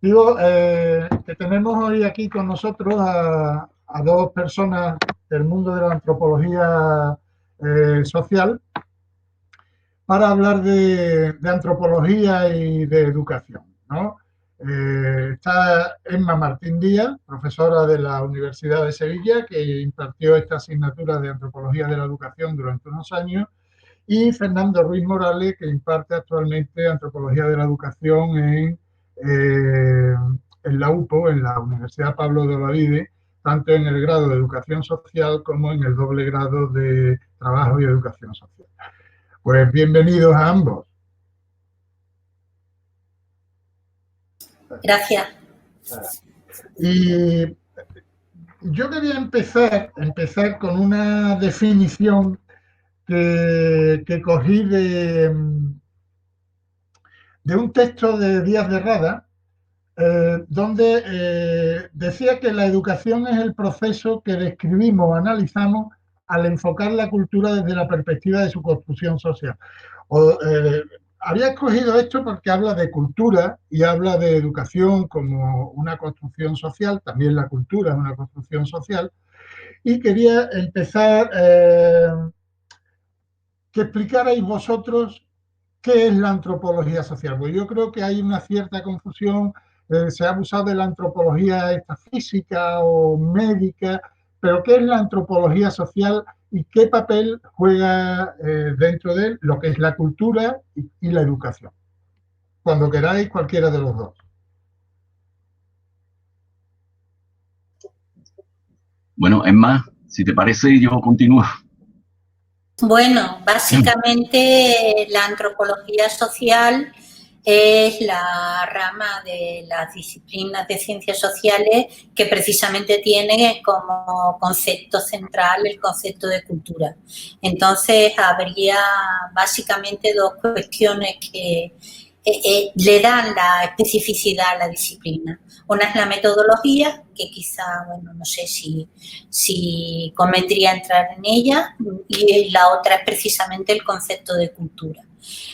Digo que tenemos hoy aquí con nosotros a dos personas del mundo de la antropología social para hablar de antropología y de educación, ¿no? Está Emma Martín Díaz, profesora de la Universidad de Sevilla, que impartió esta asignatura de antropología de la educación durante unos años, y Fernando Ruiz Morales, que imparte actualmente antropología de la educación en la UPO, en la Universidad Pablo de Olavide, tanto en el grado de educación social como en el doble grado de trabajo y educación social. Pues bienvenidos a ambos. Gracias. Y yo quería empezar con una definición que cogí de un texto de Díaz de Rada, donde decía que la educación es el proceso que describimos o analizamos al enfocar la cultura desde la perspectiva de su construcción social. Había escogido esto porque habla de cultura y habla de educación como una construcción social, también la cultura es una construcción social, y quería empezar que explicarais vosotros qué es la antropología social. Pues yo creo que hay una cierta confusión, se ha abusado de la antropología esta física o médica, pero ¿qué es la antropología social y qué papel juega dentro de él lo que es la cultura y la educación? Cuando queráis, cualquiera de los dos. Bueno, Emma, si te parece, yo continúo. Bueno, básicamente la antropología social es la rama de las disciplinas de ciencias sociales que precisamente tiene como concepto central el concepto de cultura. Entonces, habría básicamente dos cuestiones que le dan la especificidad a la disciplina. Una es la metodología, que quizá, bueno, no sé si convendría entrar en ella, y la otra es precisamente el concepto de cultura.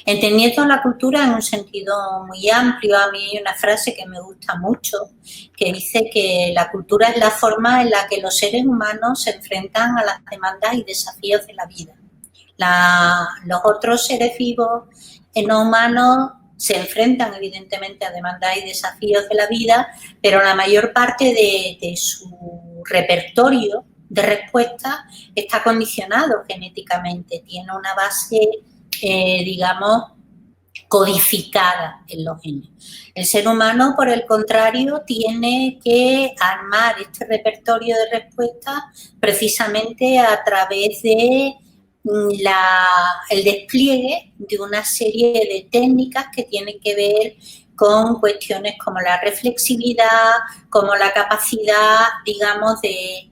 Entendiendo la cultura en un sentido muy amplio, a mí hay una frase que me gusta mucho, que dice que la cultura es la forma en la que los seres humanos se enfrentan a las demandas y desafíos de la vida. Los otros seres vivos no humanos se enfrentan evidentemente a demandas y desafíos de la vida, pero la mayor parte de su repertorio de respuesta está condicionado genéticamente, tiene una base, digamos, codificada en los genes. El ser humano, por el contrario, tiene que armar este repertorio de respuesta precisamente a través de el despliegue de una serie de técnicas que tienen que ver con cuestiones como la reflexividad, como la capacidad, digamos, de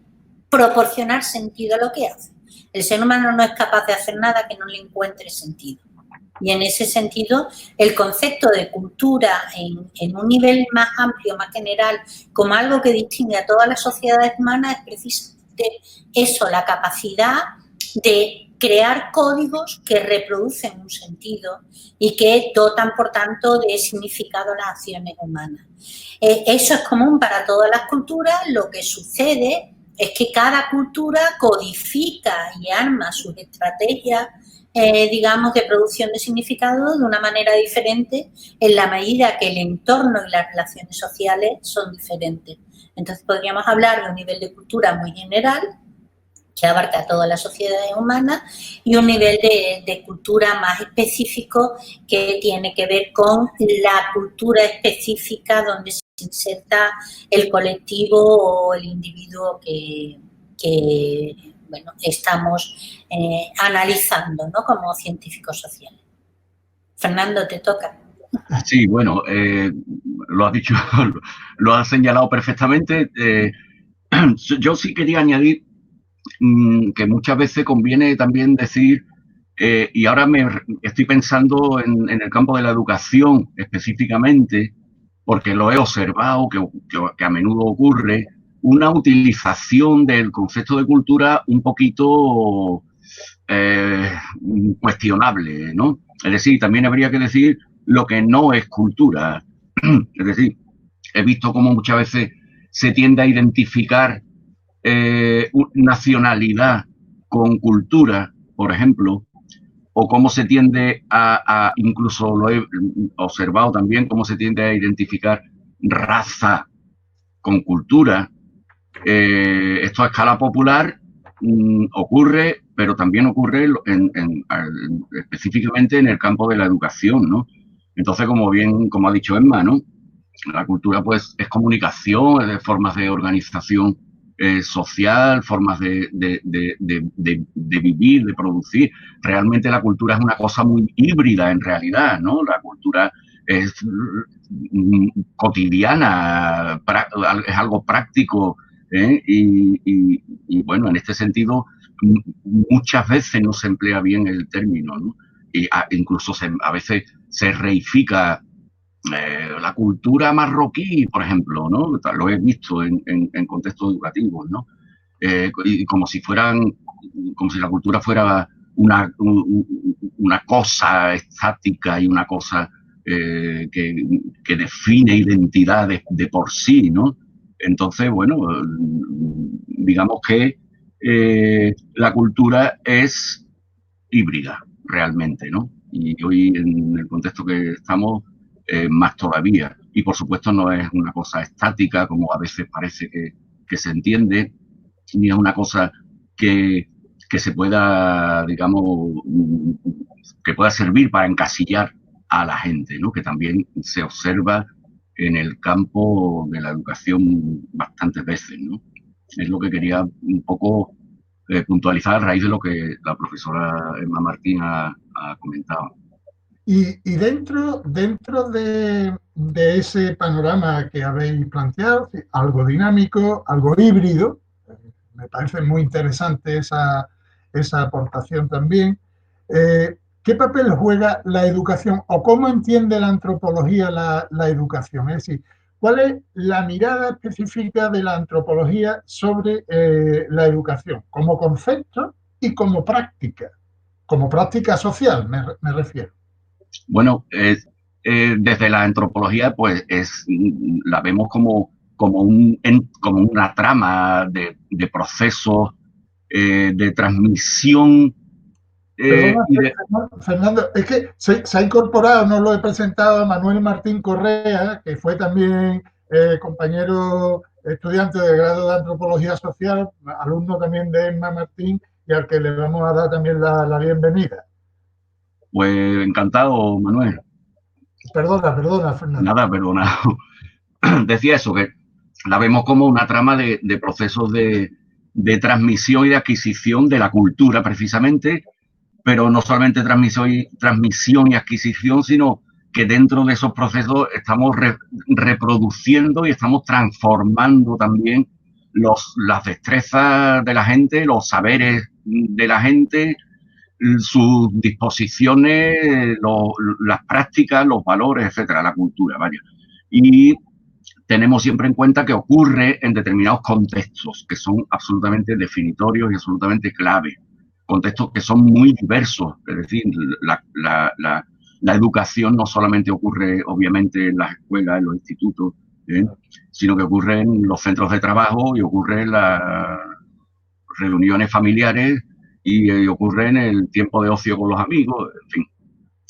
proporcionar sentido a lo que hace. El ser humano no es capaz de hacer nada que no le encuentre sentido. Y en ese sentido, el concepto de cultura en un nivel más amplio, más general, como algo que distingue a todas las sociedades humanas, es precisamente eso, la capacidad de crear códigos que reproducen un sentido y que dotan, por tanto, de significado las acciones humanas. Eso es común para todas las culturas. Lo que sucede es que cada cultura codifica y arma sus estrategias, digamos, de producción de significado de una manera diferente en la medida que el entorno y las relaciones sociales son diferentes. Entonces, podríamos hablar de un nivel de cultura muy general, que abarca todas las sociedades humanas, y un nivel de cultura más específico que tiene que ver con la cultura específica donde se inserta el colectivo o el individuo que bueno, estamos analizando, ¿no?, como científicos sociales. Fernando, te toca. Sí, bueno, lo has dicho, lo has señalado perfectamente. Yo sí quería añadir que muchas veces conviene también decir, y ahora estoy pensando en el campo de la educación específicamente, porque lo he observado que a menudo ocurre, una utilización del concepto de cultura un poquito cuestionable, ¿no? Es decir, también habría que decir lo que no es cultura. Es decir, he visto cómo muchas veces se tiende a identificar nacionalidad con cultura, por ejemplo, o cómo se tiende incluso lo he observado también, cómo se tiende a identificar raza con cultura. Esto a escala popular ocurre, pero también ocurre específicamente en el campo de la educación, ¿no? Entonces, como ha dicho Emma, ¿no? La cultura, pues, es comunicación, es formas de organización social, formas de vivir, de producir. Realmente la cultura es una cosa muy híbrida en realidad, ¿no? La cultura es cotidiana, es algo práctico, ¿eh? Y bueno, en este sentido, muchas veces no se emplea bien el término, ¿no? Y incluso a veces se reifica la cultura marroquí, por ejemplo, ¿no? Lo he visto en contextos educativos, ¿no? Y como si la cultura fuera una cosa estática y una cosa que define identidad de por sí, ¿no? Entonces, bueno, digamos que la cultura es híbrida, realmente, ¿no? Y hoy, en el contexto que estamos, más todavía. Y, por supuesto, no es una cosa estática, como a veces parece que se entiende, ni es una cosa que se pueda, digamos, que pueda servir para encasillar a la gente, ¿no? Que también se observa en el campo de la educación bastantes veces, ¿no? Es lo que quería un poco puntualizar a raíz de lo que la profesora Emma Martín ha comentado. Y dentro de ese panorama que habéis planteado, algo dinámico, algo híbrido, me parece muy interesante esa aportación también. ¿Qué papel juega la educación o cómo entiende la antropología la educación? Es decir, ¿cuál es la mirada específica de la antropología sobre la educación como concepto y como práctica social, me refiero? Bueno, desde la antropología, pues la vemos como una trama de procesos de transmisión. Perdona, Fernando, es que se ha incorporado, no lo he presentado, a Manuel Martín Correa, que fue también compañero estudiante de grado de Antropología Social, alumno también de Emma Martín, y al que le vamos a dar también la bienvenida. Pues encantado, Manuel. Perdona, Fernando. Nada, perdonado. Decía eso, que la vemos como una trama de procesos de transmisión y de adquisición de la cultura, precisamente, pero no solamente transmisión y adquisición, sino que dentro de esos procesos estamos reproduciendo y estamos transformando también las destrezas de la gente, los saberes de la gente, sus disposiciones, las prácticas, los valores, etcétera, la cultura, vaya. Y tenemos siempre en cuenta que ocurre en determinados contextos que son absolutamente definitorios y absolutamente clave. Contextos que son muy diversos, es decir, la educación no solamente ocurre, obviamente, en las escuelas, en los institutos, sino que ocurre en los centros de trabajo y ocurre en las reuniones familiares y ocurre en el tiempo de ocio con los amigos, en fin.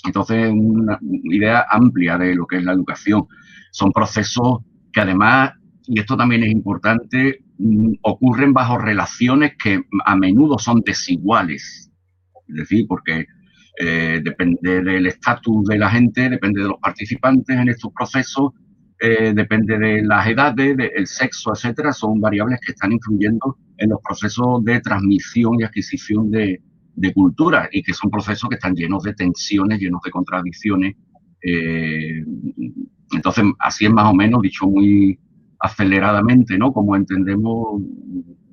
Entonces, una idea amplia de lo que es la educación. Son procesos que además, y esto también es importante, ocurren bajo relaciones que a menudo son desiguales. Es decir, porque depende del estatus de la gente, depende de los participantes en estos procesos, depende de las edades, del sexo, etcétera. Son variables que están influyendo en los procesos de transmisión y adquisición de cultura, y que son procesos que están llenos de tensiones, llenos de contradicciones. Entonces, así es más o menos, dicho muy aceleradamente, ¿no? Como entendemos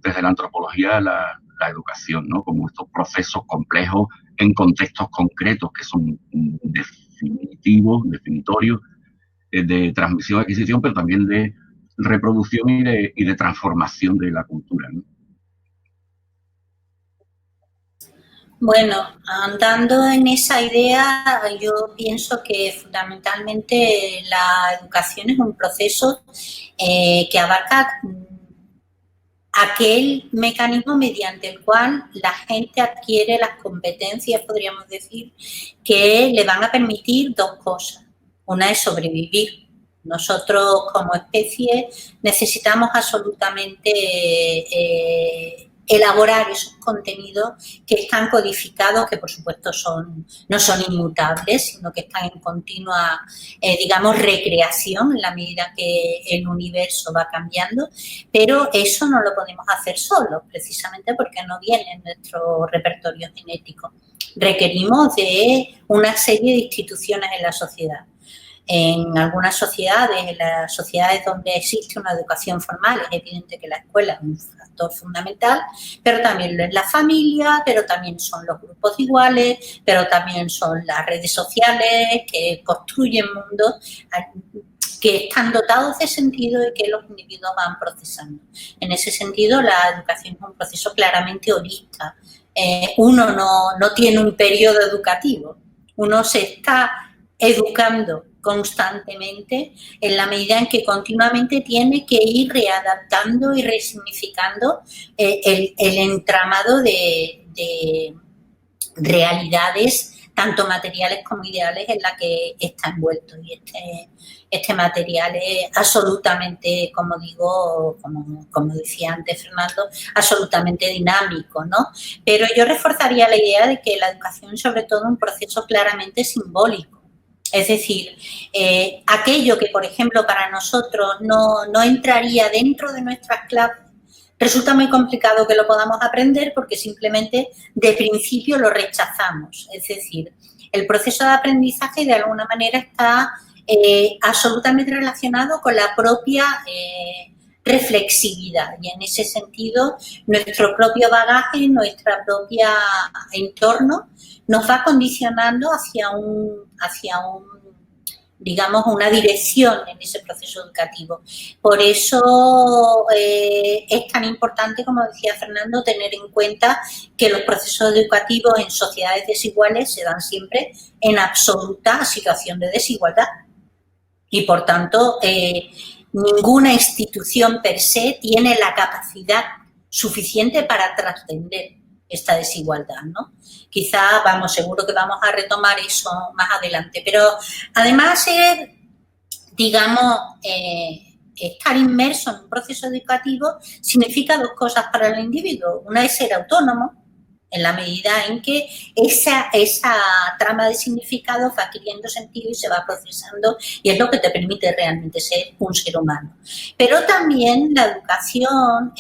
desde la antropología la educación, ¿no? Como estos procesos complejos en contextos concretos que son definitorios, de transmisión y adquisición, pero también de reproducción y de transformación de la cultura, ¿no? Bueno, andando en esa idea, yo pienso que fundamentalmente la educación es un proceso que abarca aquel mecanismo mediante el cual la gente adquiere las competencias, podríamos decir, que le van a permitir dos cosas. Una es sobrevivir. Nosotros como especie necesitamos absolutamente elaborar esos contenidos que están codificados, que por supuesto no son inmutables, sino que están en continua, digamos, recreación en la medida que el universo va cambiando, pero eso no lo podemos hacer solos, precisamente porque no viene en nuestro repertorio genético. Requerimos de una serie de instituciones en la sociedad. En algunas sociedades, en las sociedades donde existe una educación formal, es evidente que la escuela es un factor fundamental, pero también lo es la familia, pero también son los grupos iguales, pero también son las redes sociales que construyen mundos que están dotados de sentido y que los individuos van procesando. En ese sentido, la educación es un proceso claramente holista. Uno no tiene un periodo educativo, uno se está educando constantemente en la medida en que continuamente tiene que ir readaptando y resignificando el entramado de realidades tanto materiales como ideales en la que está envuelto, y este material es absolutamente, como digo, como decía antes Fernando, absolutamente dinámico, ¿no? Pero yo reforzaría la idea de que la educación es sobre todo un proceso claramente simbólico. Es decir, aquello que, por ejemplo, para nosotros no entraría dentro de nuestras clases, resulta muy complicado que lo podamos aprender porque simplemente de principio lo rechazamos. Es decir, el proceso de aprendizaje de alguna manera está absolutamente relacionado con la propia reflexividad, y en ese sentido nuestro propio bagaje, nuestro propio entorno nos va condicionando hacia digamos, una dirección en ese proceso educativo. Por eso es tan importante, como decía Fernando, tener en cuenta que los procesos educativos en sociedades desiguales se dan siempre en absoluta situación de desigualdad. Y, por tanto, ninguna institución per se tiene la capacidad suficiente para trascender esta desigualdad, ¿no? Quizá, seguro que vamos a retomar eso más adelante, pero además digamos, estar inmerso en un proceso educativo significa dos cosas para el individuo. Una es ser autónomo, en la medida en que esa trama de significado va adquiriendo sentido y se va procesando, y es lo que te permite realmente ser un ser humano. Pero también la educación,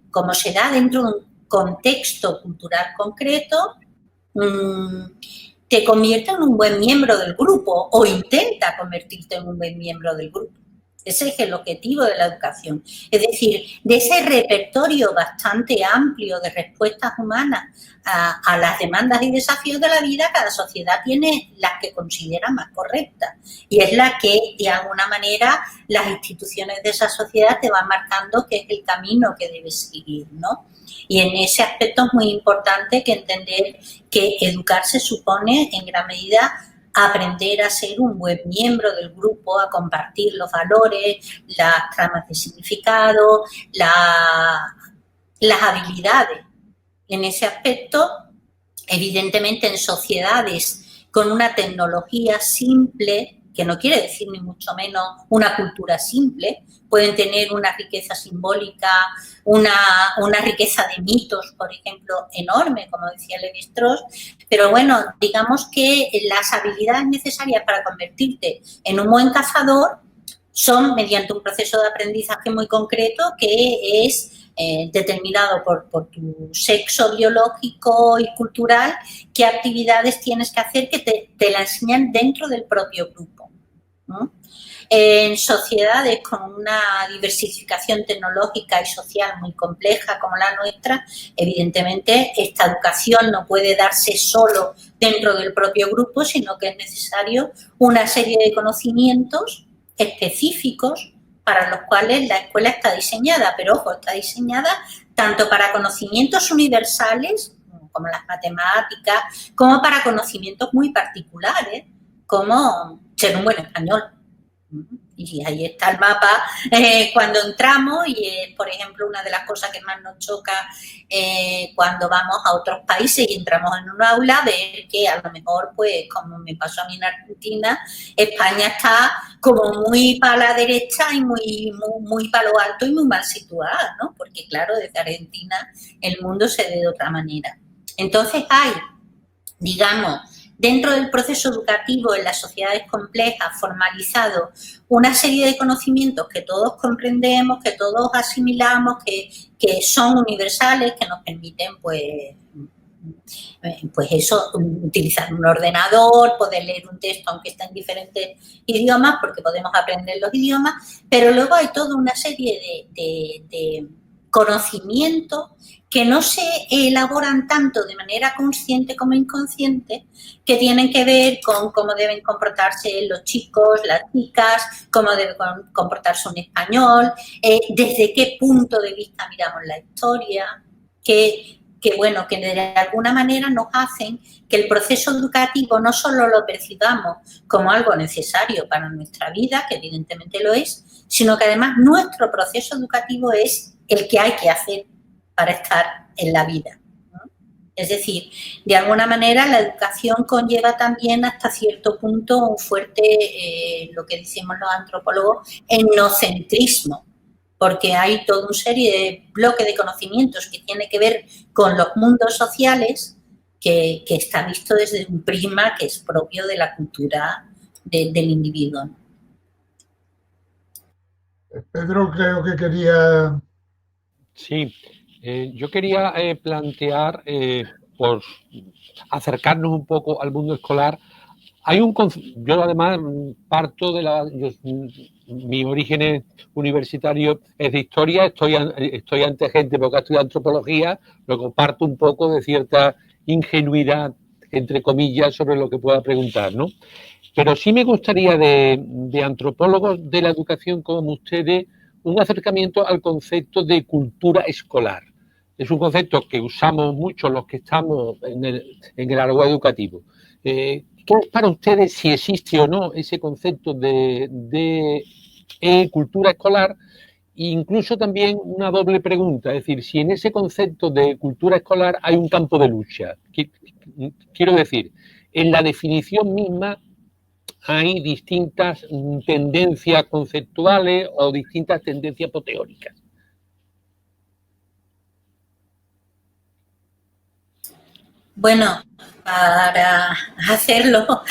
como se da dentro de un contexto cultural concreto, te convierte en un buen miembro del grupo o intenta convertirte en un buen miembro del grupo. Ese es el objetivo de la educación. Es decir, de ese repertorio bastante amplio de respuestas humanas a las demandas y desafíos de la vida, cada sociedad tiene las que considera más correctas. Y es la que, de alguna manera, las instituciones de esa sociedad te van marcando que es el camino que debes seguir, ¿no? Y en ese aspecto es muy importante que entender que educarse supone, en gran medida, aprender a ser un buen miembro del grupo, a compartir los valores, las tramas de significado, las habilidades. En ese aspecto, evidentemente, en sociedades con una tecnología simple, que no quiere decir ni mucho menos una cultura simple, pueden tener una riqueza simbólica, una riqueza de mitos, por ejemplo, enorme, como decía Lévi-Strauss, pero bueno, digamos que las habilidades necesarias para convertirte en un buen cazador son mediante un proceso de aprendizaje muy concreto que es determinado por tu sexo biológico y cultural, qué actividades tienes que hacer que te la enseñan dentro del propio grupo, ¿no? En sociedades con una diversificación tecnológica y social muy compleja como la nuestra, evidentemente esta educación no puede darse solo dentro del propio grupo, sino que es necesario una serie de conocimientos específicos para los cuales la escuela está diseñada, pero ojo, está diseñada tanto para conocimientos universales como las matemáticas, como para conocimientos muy particulares, como ser un buen español. Y ahí está el mapa cuando entramos y es, por ejemplo, una de las cosas que más nos choca cuando vamos a otros países y entramos en un aula, ver que a lo mejor, pues, como me pasó a mí en Argentina, España está como muy para la derecha y muy para lo alto y muy mal situada, ¿no? Porque, claro, desde Argentina el mundo se ve de otra manera. Entonces hay, digamos, dentro del proceso educativo en las sociedades complejas, formalizado una serie de conocimientos que todos comprendemos, que todos asimilamos, que son universales, que nos permiten, pues eso, utilizar un ordenador, poder leer un texto aunque está en diferentes idiomas, porque podemos aprender los idiomas, pero luego hay toda una serie de conocimientos que no se elaboran tanto de manera consciente como inconsciente, que tienen que ver con cómo deben comportarse los chicos, las chicas, cómo debe comportarse un español, desde qué punto de vista miramos la historia, que de alguna manera nos hacen que el proceso educativo no solo lo percibamos como algo necesario para nuestra vida, que evidentemente lo es, sino que además nuestro proceso educativo es el que hay que hacer para estar en la vida, ¿no? Es decir, de alguna manera la educación conlleva también hasta cierto punto un fuerte, lo que decimos los antropólogos, etnocentrismo, porque hay toda una serie de bloques de conocimientos que tiene que ver con los mundos sociales que está visto desde un prisma que es propio de la cultura del individuo. Pedro, creo que quería... Sí, yo quería plantear, por acercarnos un poco al mundo escolar, yo además parto de mi origen universitario es de historia, estoy ante gente porque ha estudiado antropología, lo comparto un poco de cierta ingenuidad, entre comillas, sobre lo que pueda preguntar, ¿no? Pero sí me gustaría de antropólogos de la educación como ustedes, un acercamiento al concepto de cultura escolar. Es un concepto que usamos mucho los que estamos en el área educativo. ¿Qué es para ustedes, si existe o no ese concepto de cultura escolar? E incluso también una doble pregunta, es decir, si en ese concepto de cultura escolar hay un campo de lucha. Quiero decir, en la definición misma hay distintas tendencias conceptuales o distintas tendencias teóricas. Bueno, para hacerlo,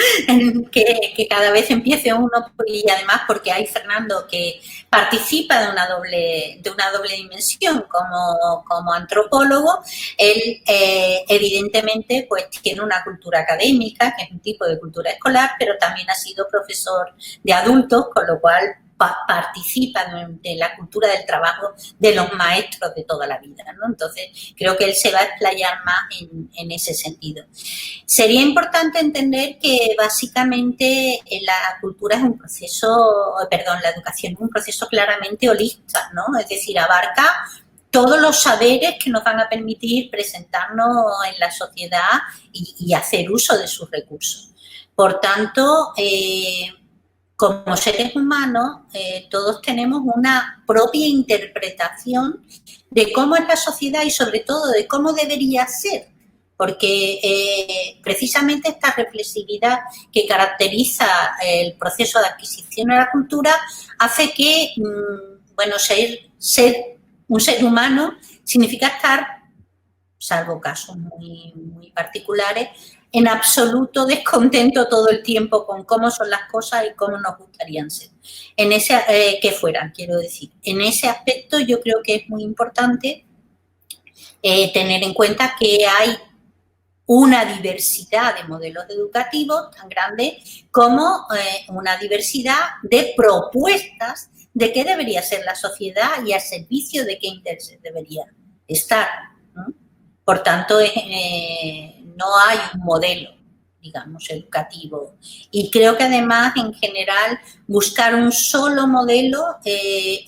que cada vez empiece uno, y además porque hay Fernando que participa de una doble dimensión como antropólogo, él evidentemente pues tiene una cultura académica, que es un tipo de cultura escolar, pero también ha sido profesor de adultos, con lo cual participa de la cultura del trabajo de los maestros de toda la vida, ¿no? Entonces, creo que él se va a explayar más en ese sentido. Sería importante entender que básicamente la cultura es un proceso, la educación es un proceso claramente holista, ¿no? Es decir, abarca todos los saberes que nos van a permitir presentarnos en la sociedad y hacer uso de sus recursos. Por tanto, como seres humanos, todos tenemos una propia interpretación de cómo es la sociedad y sobre todo de cómo debería ser, porque precisamente esta reflexividad que caracteriza el proceso de adquisición de la cultura hace que, ser un ser humano significa estar, salvo casos muy, muy particulares, en absoluto descontento todo el tiempo con cómo son las cosas y cómo nos gustarían ser. Que fueran, quiero decir. En ese aspecto yo creo que es muy importante tener en cuenta que hay una diversidad de modelos educativos tan grande como una diversidad de propuestas de qué debería ser la sociedad y al servicio de qué interés debería estar, ¿no? Por tanto, no hay un modelo digamos, educativo. Y creo que además, en general, buscar un solo modelo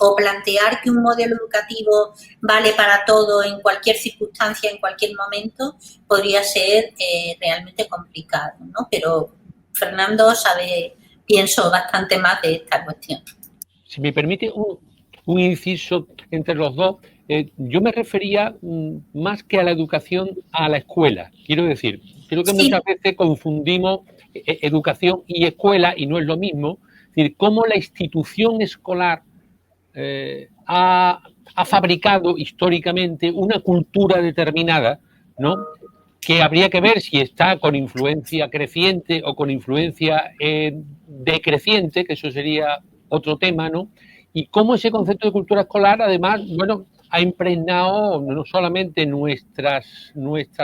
o plantear que un modelo educativo vale para todo en cualquier circunstancia, en cualquier momento, podría ser realmente complicado, ¿no? Pero Fernando sabe, pienso, bastante más de esta cuestión. Si me permite un inciso entre los dos, yo me refería más que a la educación, a la escuela. Quiero decir, creo que muchas veces confundimos educación y escuela y no es lo mismo. Es decir, cómo la institución escolar ha fabricado históricamente una cultura determinada, ¿no? Que habría que ver si está con influencia creciente o con influencia decreciente, que eso sería otro tema, ¿no? Y cómo ese concepto de cultura escolar, además, bueno, ha impregnado no solamente nuestras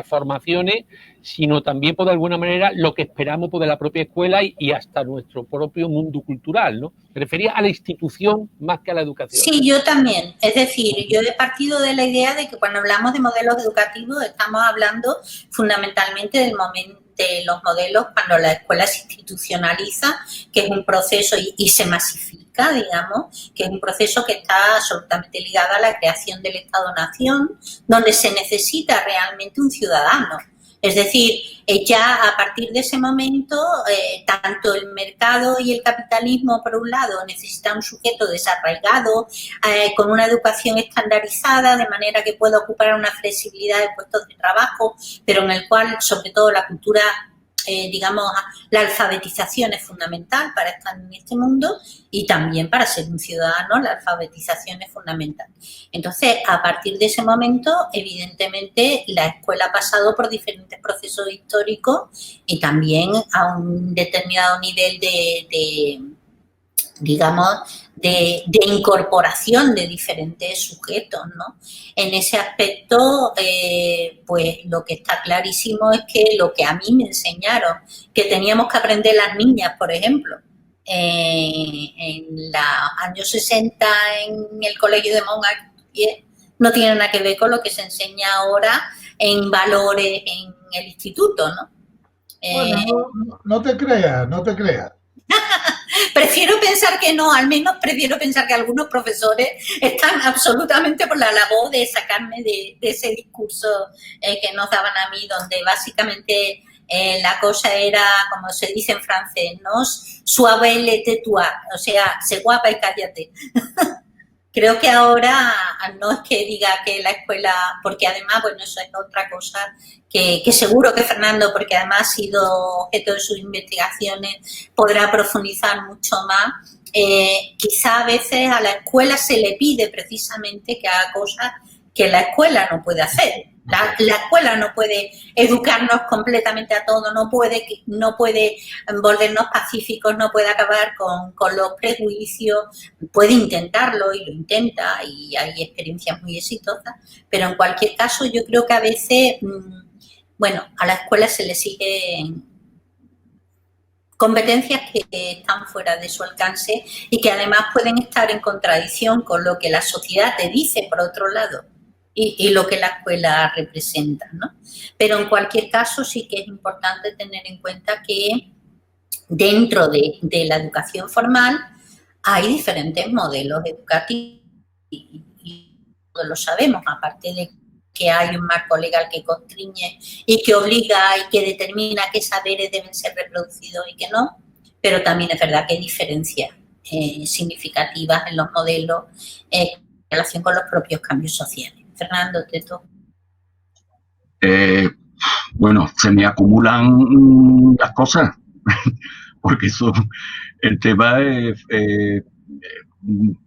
formaciones, sino también, por de alguna manera, lo que esperamos de la propia escuela y hasta nuestro propio mundo cultural, ¿no? Me refería a la institución más que a la educación. Sí, yo también. Es decir, yo he partido de la idea de que cuando hablamos de modelos educativos estamos hablando fundamentalmente de los modelos cuando la escuela se institucionaliza, que es un proceso y se masifica, digamos, que es un proceso que está absolutamente ligado a la creación del Estado-Nación, donde se necesita realmente un ciudadano. Es decir, ya a partir de ese momento, tanto el mercado y el capitalismo, por un lado, necesitan un sujeto desarraigado, con una educación estandarizada, de manera que pueda ocupar una flexibilidad de puestos de trabajo, pero en el cual, sobre todo, la cultura, digamos, la alfabetización es fundamental para estar en este mundo y también para ser un ciudadano la alfabetización es fundamental. Entonces, a partir de ese momento, evidentemente, la escuela ha pasado por diferentes procesos históricos y también a un determinado nivel de incorporación de diferentes sujetos, ¿no? En ese aspecto, pues lo que está clarísimo es que lo que a mí me enseñaron, que teníamos que aprender las niñas, por ejemplo, en los años 60 en el colegio de Montgartier, no tiene nada que ver con lo que se enseña ahora en valores en el instituto, ¿no? Bueno, no te creas, no te creas. Prefiero pensar que no, al menos prefiero pensar que algunos profesores están absolutamente por la labor de sacarme de ese discurso que nos daban a mí, donde básicamente la cosa era, como se dice en francés, ¿no? Suave le tais, o sea, sé guapa y cállate. Creo que ahora no es que diga que la escuela, porque además, bueno, eso es otra cosa que seguro que Fernando, porque además ha sido objeto de sus investigaciones, podrá profundizar mucho más. Quizá a veces a la escuela se le pide precisamente que haga cosas que la escuela no puede hacer. La escuela no puede educarnos completamente a todos, no puede volvernos pacíficos, no puede acabar con los prejuicios, puede intentarlo y lo intenta y hay experiencias muy exitosas, pero en cualquier caso yo creo que a veces, bueno, a la escuela se le siguen competencias que están fuera de su alcance y que además pueden estar en contradicción con lo que la sociedad te dice, por otro lado. Y lo que la escuela representa, ¿no? Pero en cualquier caso sí que es importante tener en cuenta que dentro de la educación formal hay diferentes modelos educativos y todos lo sabemos, aparte de que hay un marco legal que constriñe y que obliga y que determina qué saberes deben ser reproducidos y qué no, pero también es verdad que hay diferencias significativas en los modelos en relación con los propios cambios sociales. Fernando, te toca. Bueno, se me acumulan las cosas, porque el tema es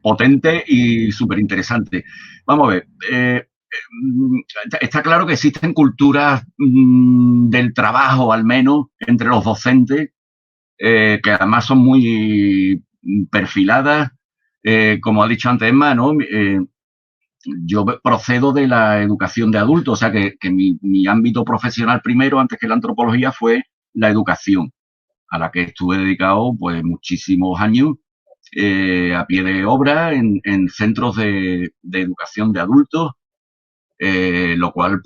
potente y súper interesante. Vamos a ver, está claro que existen culturas del trabajo, al menos, entre los docentes, que además son muy perfiladas, como ha dicho antes Emma, ¿no? Yo procedo de la educación de adultos, o sea que mi ámbito profesional primero, antes que la antropología, fue la educación, a la que estuve dedicado pues muchísimos años a pie de obra en centros de educación de adultos lo cual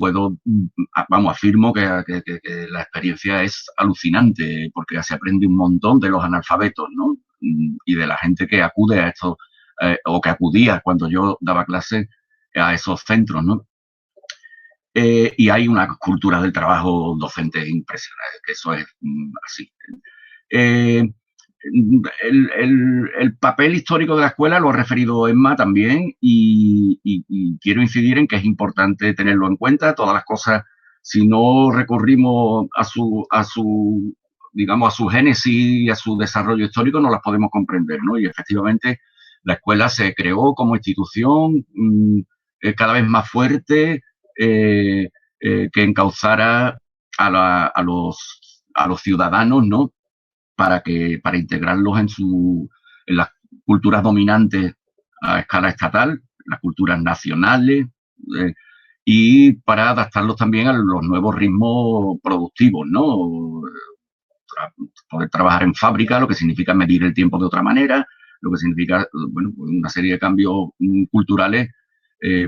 afirmo que la experiencia es alucinante, porque se aprende un montón de los analfabetos, ¿no? Y de la gente que acude a esto, o que acudía cuando yo daba clases a esos centros, ¿no? Y hay una cultura del trabajo docente impresionante, que eso es así. El papel histórico de la escuela lo ha referido Emma también, y quiero incidir en que es importante tenerlo en cuenta. Todas las cosas, si no recurrimos a su génesis y a su desarrollo histórico, no las podemos comprender, ¿no? Y efectivamente la escuela se creó como institución cada vez más fuerte, que encauzara a los ciudadanos, ¿no? Para integrarlos en las culturas dominantes a escala estatal, las culturas nacionales, y para adaptarlos también a los nuevos ritmos productivos, ¿no? Poder trabajar en fábrica, lo que significa medir el tiempo de otra manera, lo que significa, bueno, una serie de cambios culturales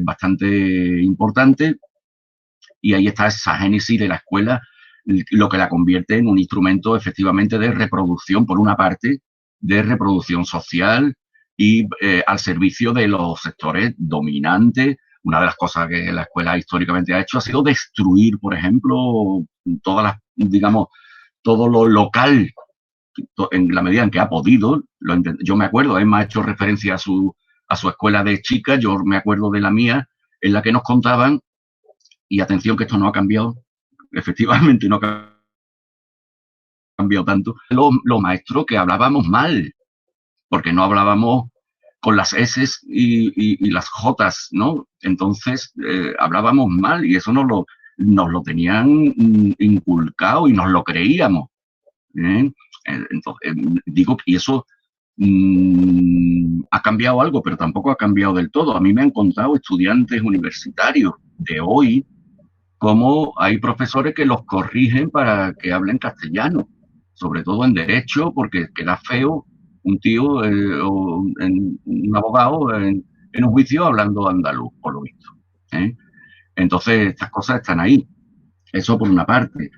bastante importantes, y ahí está esa génesis de la escuela, lo que la convierte en un instrumento efectivamente de reproducción, por una parte, de reproducción social y al servicio de los sectores dominantes. Una de las cosas que la escuela históricamente ha hecho ha sido destruir, por ejemplo, todo lo local, en la medida en que ha podido. Yo me acuerdo, Emma ha hecho referencia a su escuela de chicas, yo me acuerdo de la mía, en la que nos contaban, y atención que esto no ha cambiado, efectivamente no ha cambiado tanto, los maestros que hablábamos mal, porque no hablábamos con las S y las J, ¿no? Entonces hablábamos mal, y eso nos lo tenían inculcado y nos lo creíamos. Entonces, digo, y eso ha cambiado algo, pero tampoco ha cambiado del todo. A mí me han contado estudiantes universitarios de hoy cómo hay profesores que los corrigen para que hablen castellano, sobre todo en derecho, porque queda feo un tío o un abogado en un juicio hablando andaluz, por lo visto. Entonces, estas cosas están ahí. Eso por una parte.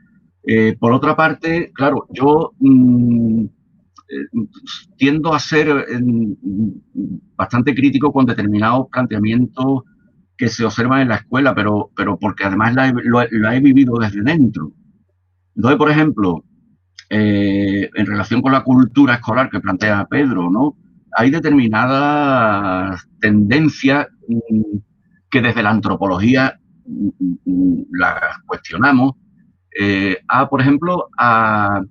Por otra parte, claro, yo tiendo a ser bastante crítico con determinados planteamientos que se observan en la escuela, pero porque además la he vivido desde dentro. Entonces, por ejemplo, en relación con la cultura escolar que plantea Pedro, ¿no? Hay determinadas tendencias que desde la antropología las cuestionamos, por ejemplo, a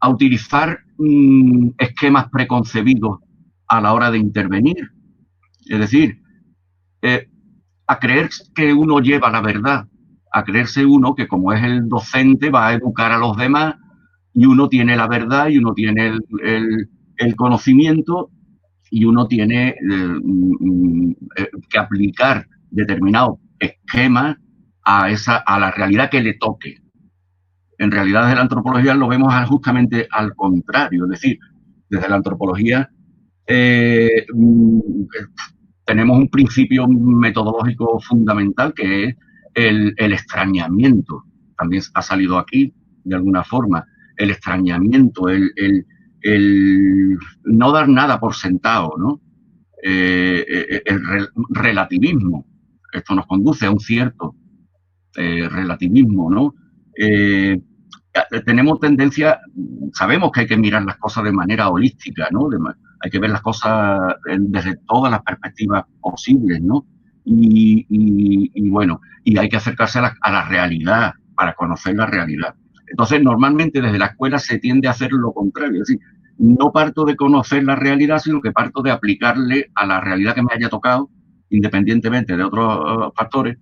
utilizar esquemas preconcebidos a la hora de intervenir. Es decir, a creer que uno lleva la verdad, a creerse uno que, como es el docente, va a educar a los demás, y uno tiene la verdad, y uno tiene el conocimiento, y uno tiene que aplicar determinados esquemas a la realidad que le toque. En realidad, desde la antropología lo vemos justamente al contrario. Es decir, desde la antropología tenemos un principio metodológico fundamental, que es el extrañamiento. También ha salido aquí, de alguna forma, el extrañamiento, el no dar nada por sentado, ¿no? El relativismo. Esto nos conduce a un cierto relativismo, ¿no? Tenemos tendencia, sabemos que hay que mirar las cosas de manera holística, ¿no? Hay que ver las cosas desde todas las perspectivas posibles, ¿no? Y bueno, y hay que acercarse a la realidad para conocer la realidad. Entonces, normalmente desde la escuela se tiende a hacer lo contrario, es decir, no parto de conocer la realidad, sino que parto de aplicarle a la realidad que me haya tocado, independientemente de otros factores,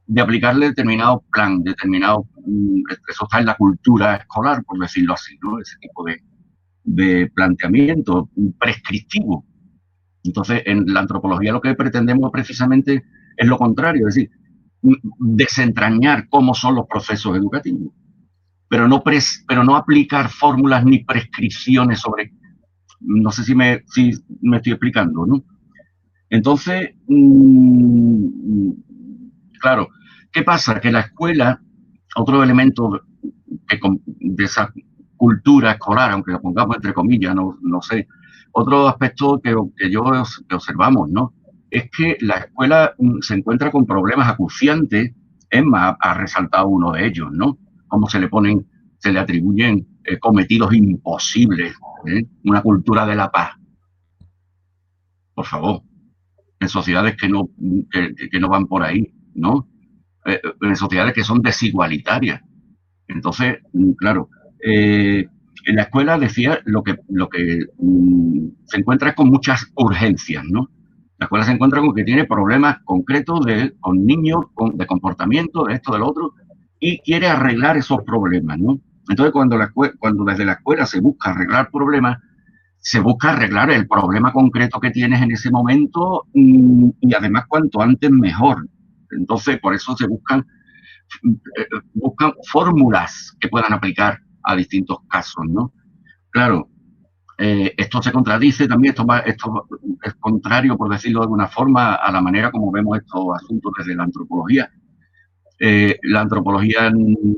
de aplicarle determinado plan, eso está en la cultura escolar, por decirlo así, ¿no? Ese tipo de planteamiento prescriptivo. Entonces, en la antropología lo que pretendemos precisamente es lo contrario, es decir, desentrañar cómo son los procesos educativos, pero no aplicar fórmulas ni prescripciones sobre. No sé si me estoy explicando, ¿no? Entonces, claro, ¿Qué pasa? Que la escuela, otro elemento de esa cultura escolar, aunque lo pongamos entre comillas, no sé, otro aspecto que observamos, ¿no? Es que la escuela se encuentra con problemas acuciantes. Emma ha resaltado uno de ellos, ¿no? Cómo se le atribuyen cometidos imposibles, ¿eh? Una cultura de la paz. Por favor, en sociedades que no van por ahí, ¿no? En sociedades que son desigualitarias. Entonces, claro, en la escuela decía lo que se encuentra con muchas urgencias, ¿no? La escuela se encuentra con que tiene problemas concretos con niños, de comportamiento, de esto, de lo otro, y quiere arreglar esos problemas, ¿no? Entonces, cuando desde la escuela se busca arreglar problemas, se busca arreglar el problema concreto que tienes en ese momento y además cuanto antes mejor. Entonces, por eso se buscan fórmulas que puedan aplicar a distintos casos, ¿no? Claro, esto se contradice también, esto es contrario, por decirlo de alguna forma, a la manera como vemos estos asuntos desde la antropología. La antropología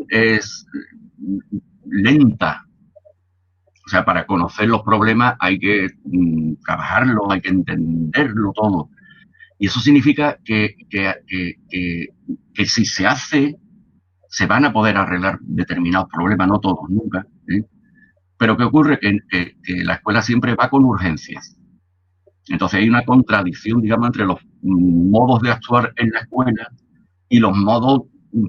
es lenta. O sea, para conocer los problemas hay que trabajarlos, hay que entenderlo todo. Y eso significa que si se hace, se van a poder arreglar determinados problemas, no todos, nunca. Pero ¿qué ocurre? Que la escuela siempre va con urgencias. Entonces hay una contradicción, digamos, entre los modos de actuar en la escuela y los modos,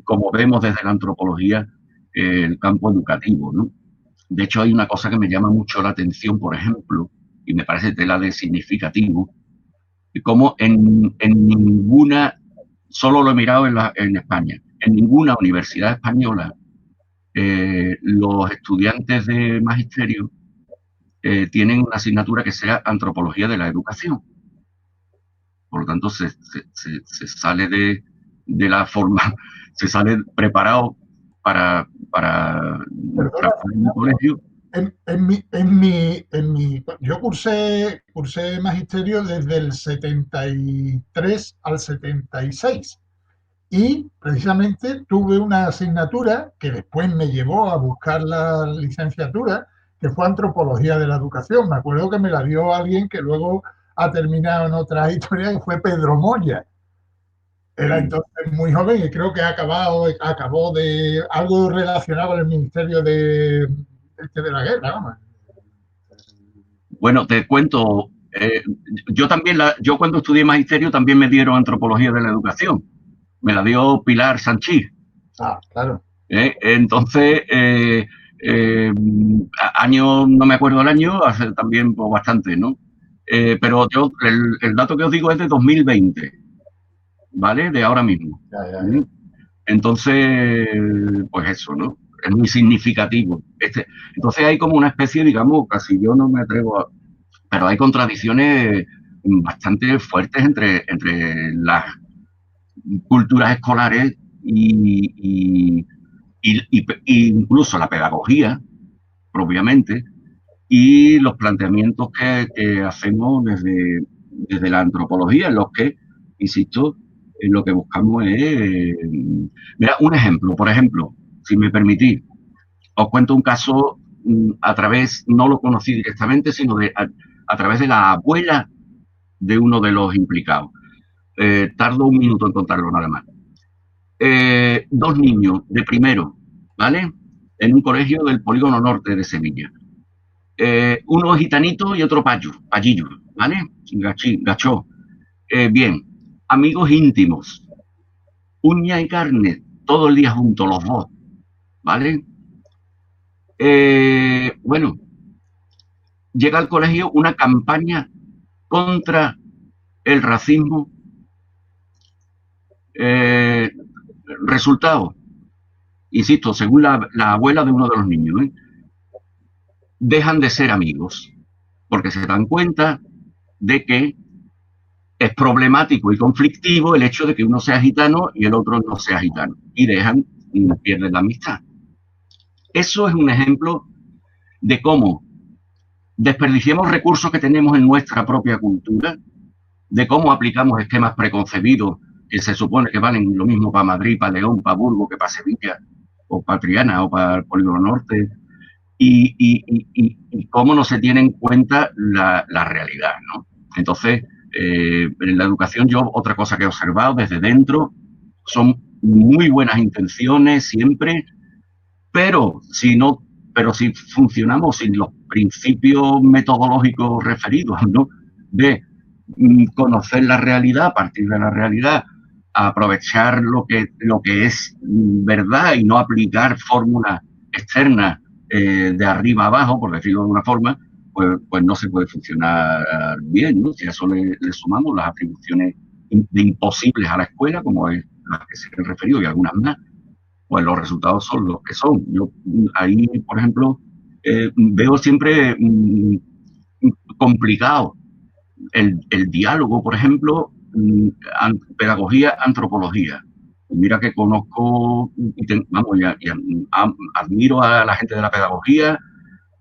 como vemos desde la antropología, el campo educativo, ¿no? De hecho, hay una cosa que me llama mucho la atención, por ejemplo, y me parece tela de significativo, como en ninguna, solo lo he mirado en España, en ninguna universidad española los estudiantes de magisterio tienen una asignatura que sea antropología de la educación. Por lo tanto, se sale de la forma, se sale preparado para trabajar en el colegio. Yo cursé magisterio desde el 73 al 76 y precisamente tuve una asignatura que después me llevó a buscar la licenciatura, que fue Antropología de la Educación. Me acuerdo que me la dio alguien que luego ha terminado en otra historia, que fue Pedro Moya. Era entonces muy joven y creo que acabó de algo relacionado con el Ministerio de la Guerra, vamos. Bueno, te cuento, yo cuando estudié magisterio también me dieron antropología de la educación. Me la dio Pilar Sanchís. Ah, claro. Entonces, año, no me acuerdo el año, hace también pues, bastante, ¿no? Pero yo, el dato que os digo es de 2020, ¿vale? De ahora mismo. Ya. Entonces, pues eso, ¿no? Es muy significativo. Entonces hay como una especie, digamos, casi yo no me atrevo a... Pero hay contradicciones bastante fuertes entre las culturas escolares y incluso la pedagogía, propiamente, y los planteamientos que hacemos desde la antropología, en los que, insisto, en lo que buscamos es... Mira, un ejemplo, por ejemplo, si me permitís, os cuento un caso no lo conocí directamente, sino a través de la abuela de uno de los implicados. Tardo un minuto en contarlo nada más. Dos niños de primero, ¿vale? En un colegio del Polígono Norte de Sevilla. Uno gitanito y otro payillo, ¿vale? Gachó. Bien, amigos íntimos, uña y carne, todo el día juntos los dos, ¿vale? Bueno, llega al colegio una campaña contra el racismo. Resultado, insisto, según la abuela de uno de los niños, dejan de ser amigos porque se dan cuenta de que es problemático y conflictivo el hecho de que uno sea gitano y el otro no sea gitano, y pierden la amistad. Eso es un ejemplo de cómo desperdiciamos recursos que tenemos en nuestra propia cultura, de cómo aplicamos esquemas preconcebidos que se supone que valen lo mismo para Madrid, para León, para Burgos, que para Sevilla, o para Triana, o para el Polígono Norte, y cómo no se tiene en cuenta la realidad, ¿no? Entonces, en la educación yo otra cosa que he observado desde dentro son muy buenas intenciones siempre, pero si funcionamos sin los principios metodológicos referidos, ¿no? De conocer la realidad, a partir de la realidad, aprovechar lo que es verdad y no aplicar fórmulas externas de arriba abajo, por decirlo de una forma, pues no se puede funcionar bien, ¿no? Si a eso le sumamos las atribuciones de imposibles a la escuela, como es las que se han referido y algunas más, pues los resultados son los que son. Yo ahí, por ejemplo, veo siempre complicado el diálogo, por ejemplo, pedagogía, antropología. Mira que conozco, admiro a la gente de la pedagogía,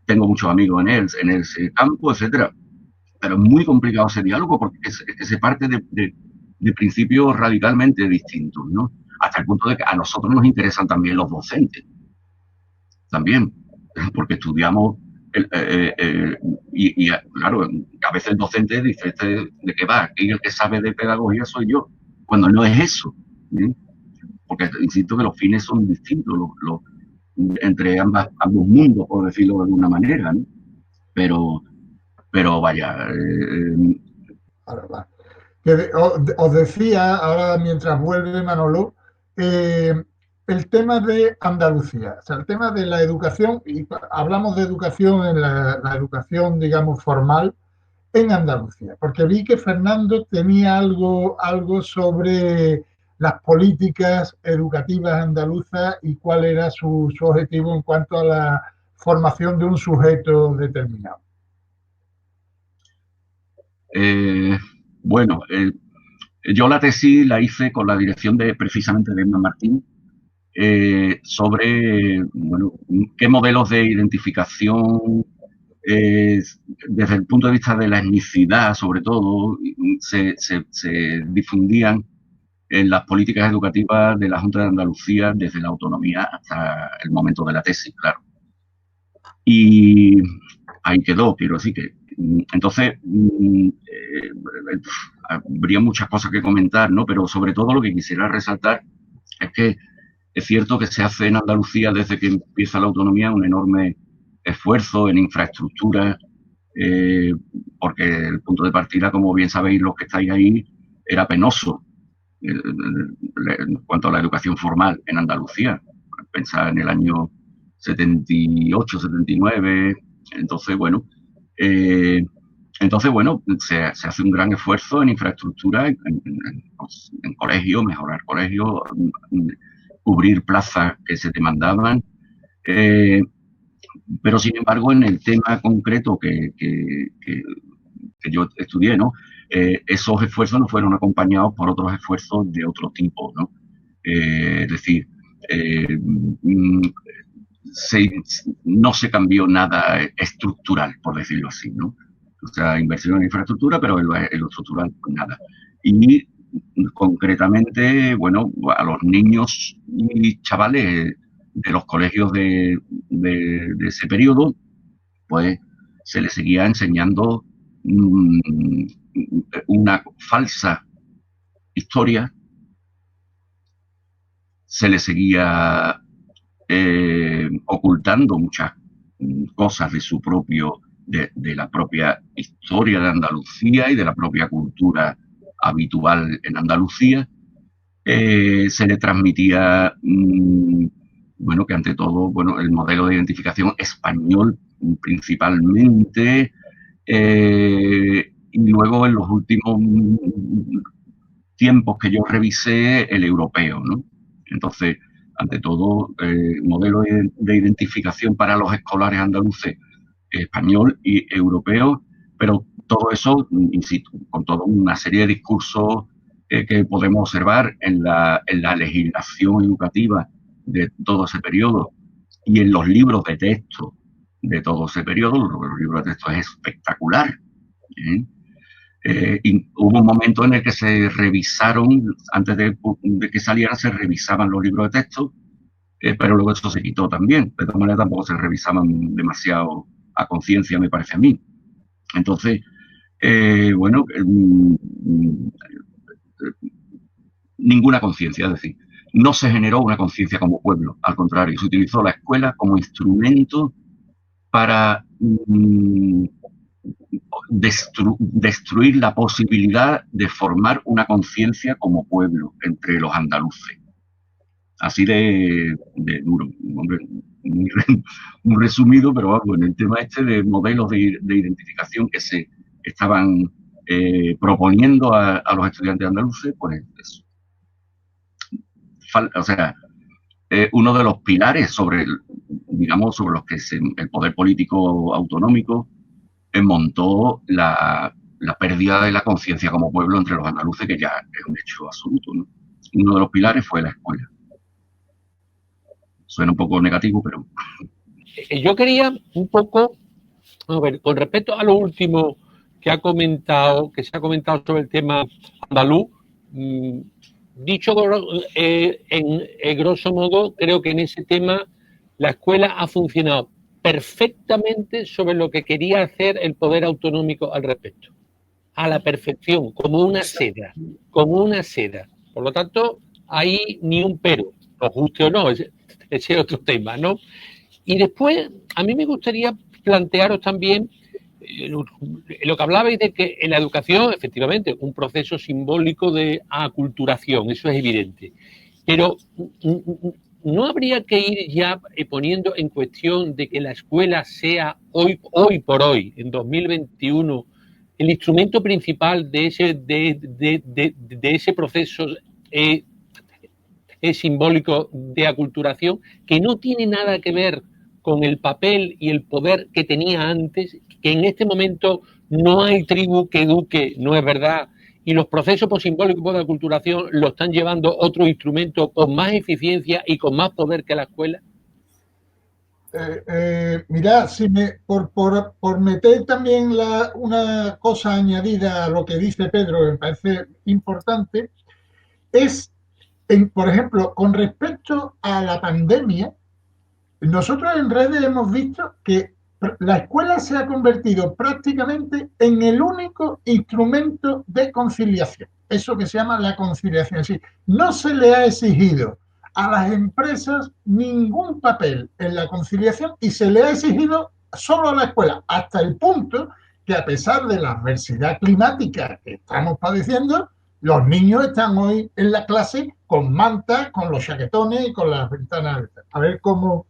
tengo muchos amigos en ese campo, etcétera. Pero es muy complicado ese diálogo porque es que se parte de principios radicalmente distintos, ¿no? Hasta el punto de que a nosotros nos interesan también los docentes, también, porque estudiamos, claro, a veces el docente dice, ¿de qué va? Aquí el que sabe de pedagogía soy yo, cuando no es eso, ¿sí? Porque insisto que los fines son distintos entre ambos mundos, por decirlo de alguna manera, ¿no? Pero vaya. Os decía, ahora mientras vuelve Manolo, el tema de Andalucía, o sea, el tema de la educación, y hablamos de educación en la educación, digamos, formal en Andalucía, porque vi que Fernando tenía algo sobre las políticas educativas andaluzas y cuál era su objetivo en cuanto a la formación de un sujeto determinado. Bueno, yo la tesis la hice con la dirección precisamente de Emma Martín, sobre, bueno, qué modelos de identificación, desde el punto de vista de la etnicidad, sobre todo, se difundían en las políticas educativas de la Junta de Andalucía desde la autonomía hasta el momento de la tesis, claro. Y ahí quedó, quiero decir que entonces habría muchas cosas que comentar, ¿no? Pero sobre todo lo que quisiera resaltar es que es cierto que se hace en Andalucía desde que empieza la autonomía un enorme esfuerzo en infraestructura, porque el punto de partida, como bien sabéis los que estáis ahí, era penoso en cuanto a la educación formal en Andalucía. Pensar en el año 78, 79, entonces, bueno, se hace un gran esfuerzo en infraestructura, en colegios, mejorar colegios, cubrir plazas que se demandaban, pero sin embargo en el tema concreto que yo estudié, ¿no? Esos esfuerzos no fueron acompañados por otros esfuerzos de otro tipo, ¿no? Es decir, no se cambió nada estructural, por decirlo así, ¿no? O sea, inversión en infraestructura, pero en lo estructural, pues nada. Y concretamente, bueno, a los niños y chavales de los colegios de ese periodo, pues se les seguía enseñando una falsa historia, se les seguía ocultando muchas cosas de la propia historia de Andalucía y de la propia cultura habitual en Andalucía. Se le transmitía, bueno, que ante todo, bueno, el modelo de identificación español principalmente, y luego en los últimos tiempos que yo revisé, el europeo, ¿no? Entonces, ante todo, modelo de identificación para los escolares andaluces, español y europeo, pero todo eso, insisto, con toda una serie de discursos que podemos observar en la legislación educativa de todo ese periodo y en los libros de texto de todo ese periodo. Los libros de texto es espectacular, ¿eh? Hubo un momento en el que se revisaron, antes de que saliera, se revisaban los libros de texto, pero luego esto se quitó también. De todas maneras, tampoco se revisaban demasiado a conciencia, me parece a mí. Entonces, bueno, ninguna conciencia, es decir, no se generó una conciencia como pueblo, al contrario, se utilizó la escuela como instrumento para destruir la posibilidad de formar una conciencia como pueblo entre los andaluces. Así de duro, hombre, muy resumido, pero algo en el tema este de modelos de identificación que se estaban proponiendo a los estudiantes andaluces, pues eso. O sea, uno de los pilares sobre los que el poder político autonómico montó la pérdida de la conciencia como pueblo entre los andaluces, que ya es un hecho absoluto, ¿no? Uno de los pilares fue la escuela. Suena un poco negativo, pero... Yo quería un poco, a ver, con respecto a lo último que se ha comentado sobre el tema andaluz, dicho en grosso modo, creo que en ese tema la escuela ha funcionado perfectamente sobre lo que quería hacer el poder autonómico al respecto. A la perfección, como una seda. Por lo tanto, ahí ni un pero, os guste o no, ese es otro tema, ¿no? Y después, a mí me gustaría plantearos también lo que hablabais de que en la educación, efectivamente, un proceso simbólico de aculturación, eso es evidente. Pero ¿no habría que ir ya poniendo en cuestión de que la escuela sea hoy por hoy, en 2021, el instrumento principal de ese proceso simbólico de aculturación, que no tiene nada que ver con el papel y el poder que tenía antes, que en este momento no hay tribu que eduque, no es verdad, y los procesos simbólicos de aculturación lo están llevando otros instrumentos con más eficiencia y con más poder que la escuela? Mira, por meter también una cosa añadida a lo que dice Pedro, que me parece importante, es, por ejemplo, con respecto a la pandemia, nosotros en redes hemos visto que la escuela se ha convertido prácticamente en el único instrumento de conciliación, eso que se llama la conciliación. Sí, no se le ha exigido a las empresas ningún papel en la conciliación y se le ha exigido solo a la escuela, hasta el punto que, a pesar de la adversidad climática que estamos padeciendo, los niños están hoy en la clase con mantas, con los chaquetones y con las ventanas abiertas. A ver cómo...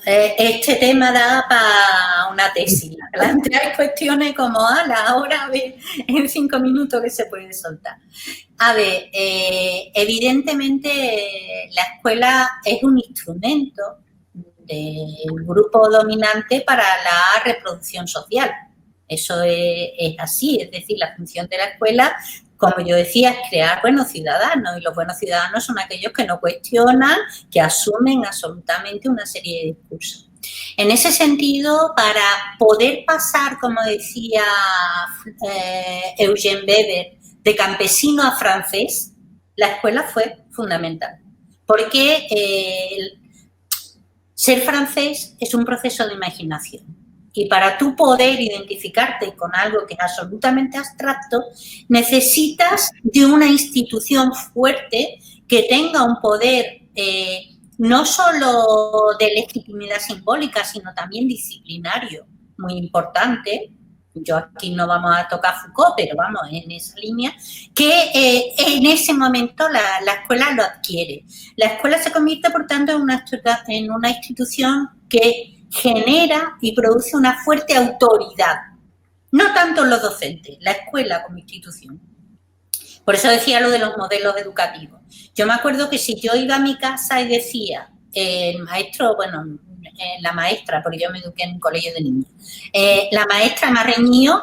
Este tema da para una tesis. Plantear cuestiones como, ahora en 5 minutos que se puede soltar. A ver, evidentemente la escuela es un instrumento del grupo dominante para la reproducción social. Eso es así, es decir, la función de la escuela, como yo decía, es crear buenos ciudadanos, y los buenos ciudadanos son aquellos que no cuestionan, que asumen absolutamente una serie de discursos. En ese sentido, para poder pasar, como decía Eugene Weber, de campesino a francés, la escuela fue fundamental, porque ser francés es un proceso de imaginación. Y para tú poder identificarte con algo que es absolutamente abstracto, necesitas de una institución fuerte que tenga un poder no solo de legitimidad simbólica, sino también disciplinario, muy importante. Yo aquí no vamos a tocar Foucault, pero vamos, en esa línea, que en ese momento la escuela lo adquiere. La escuela se convierte, por tanto, en una institución que genera y produce una fuerte autoridad. No tanto los docentes, la escuela como institución. Por eso decía lo de los modelos educativos. Yo me acuerdo que si yo iba a mi casa y decía, el maestro, la maestra, porque yo me eduqué en un colegio de niños, la maestra me ha reñido,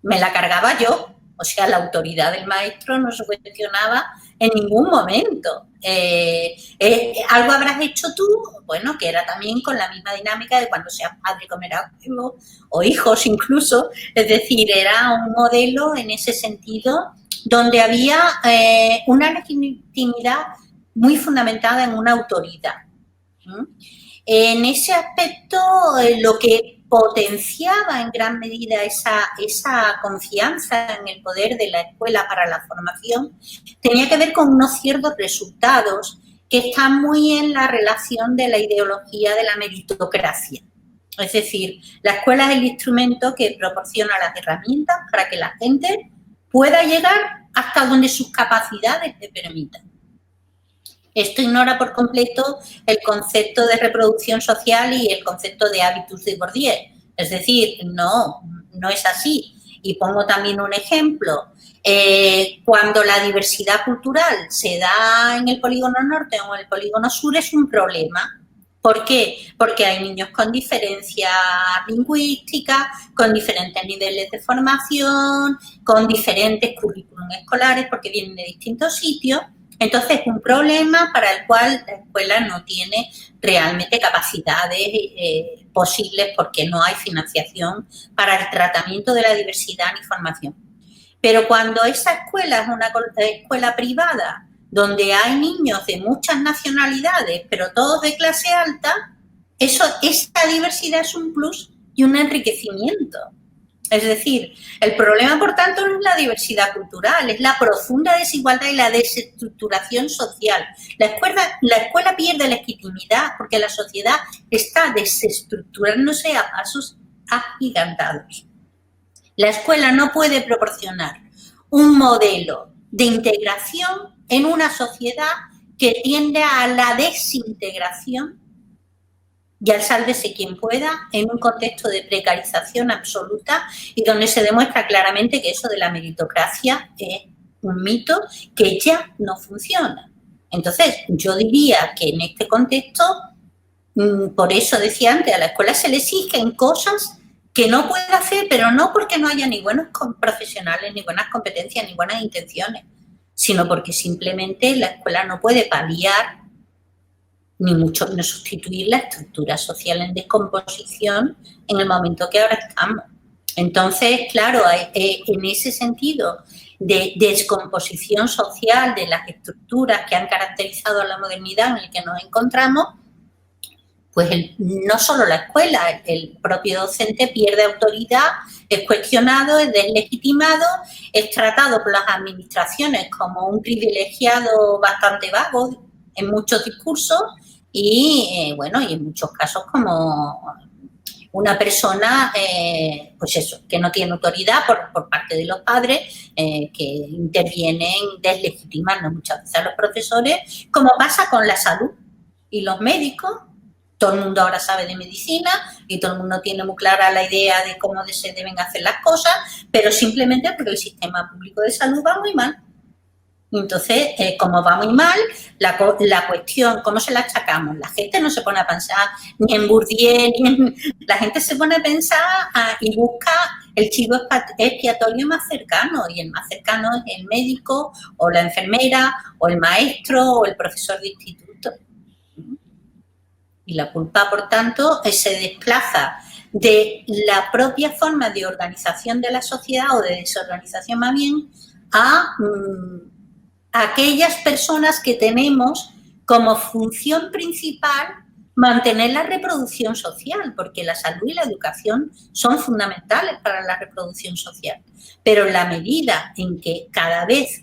me la cargaba yo, O sea, la autoridad del maestro no se cuestionaba en ningún momento. ¿Algo habrás hecho tú? Bueno, que era también con la misma dinámica de cuando seas padre comerás huevo, o hijos incluso. Es decir, era un modelo en ese sentido donde había una legitimidad muy fundamentada en una autoridad. En ese aspecto, lo que potenciaba en gran medida esa confianza en el poder de la escuela para la formación tenía que ver con unos ciertos resultados que están muy en la relación de la ideología de la meritocracia. Es decir, la escuela es el instrumento que proporciona las herramientas para que la gente pueda llegar hasta donde sus capacidades le permitan. Esto ignora por completo el concepto de reproducción social y el concepto de hábitus de Bourdieu. Es decir, no es así. Y pongo también un ejemplo. Cuando la diversidad cultural se da en el polígono norte o en el polígono sur es un problema. ¿Por qué? Porque hay niños con diferencias lingüísticas, con diferentes niveles de formación, con diferentes currículum escolares porque vienen de distintos sitios. Entonces, es un problema para el cual la escuela no tiene realmente capacidades posibles porque no hay financiación para el tratamiento de la diversidad ni formación. Pero cuando esa escuela es una escuela privada, donde hay niños de muchas nacionalidades, pero todos de clase alta, esta diversidad es un plus y un enriquecimiento. Es decir, el problema, por tanto, no es la diversidad cultural, es la profunda desigualdad y la desestructuración social. La escuela pierde legitimidad porque la sociedad está desestructurándose a pasos agigantados. La escuela no puede proporcionar un modelo de integración en una sociedad que tiende a la desintegración y al sálvese quien pueda en un contexto de precarización absoluta y donde se demuestra claramente que eso de la meritocracia es un mito que ya no funciona. Entonces, yo diría que en este contexto, por eso decía antes, a la escuela se le exigen cosas que no puede hacer, pero no porque no haya ni buenos profesionales, ni buenas competencias, ni buenas intenciones, sino porque simplemente la escuela no puede paliar ni mucho menos sustituir la estructura social en descomposición en el momento que ahora estamos. Entonces, claro, en ese sentido de descomposición social de las estructuras que han caracterizado a la modernidad en el que nos encontramos, pues no solo la escuela, el propio docente pierde autoridad, es cuestionado, es deslegitimado, es tratado por las administraciones como un privilegiado bastante vago en muchos discursos y, bueno, y en muchos casos como una persona, pues eso, que no tiene autoridad por parte de los padres, que intervienen deslegitimando muchas veces a los profesores, como pasa con la salud y los médicos. Todo el mundo ahora sabe de medicina y todo el mundo tiene muy clara la idea de cómo se deben hacer las cosas, pero simplemente porque el sistema público de salud va muy mal. Entonces, como va muy mal, la cuestión, ¿cómo se la achacamos? La gente no se pone a pensar ni en Bourdieu, la gente se pone a pensar y busca el chivo expiatorio más cercano, y el más cercano es el médico o la enfermera o el maestro o el profesor de instituto. Y la culpa, por tanto, se desplaza de la propia forma de organización de la sociedad o de desorganización más bien a aquellas personas que tenemos como función principal mantener la reproducción social, porque la salud y la educación son fundamentales para la reproducción social. Pero en la medida en que cada vez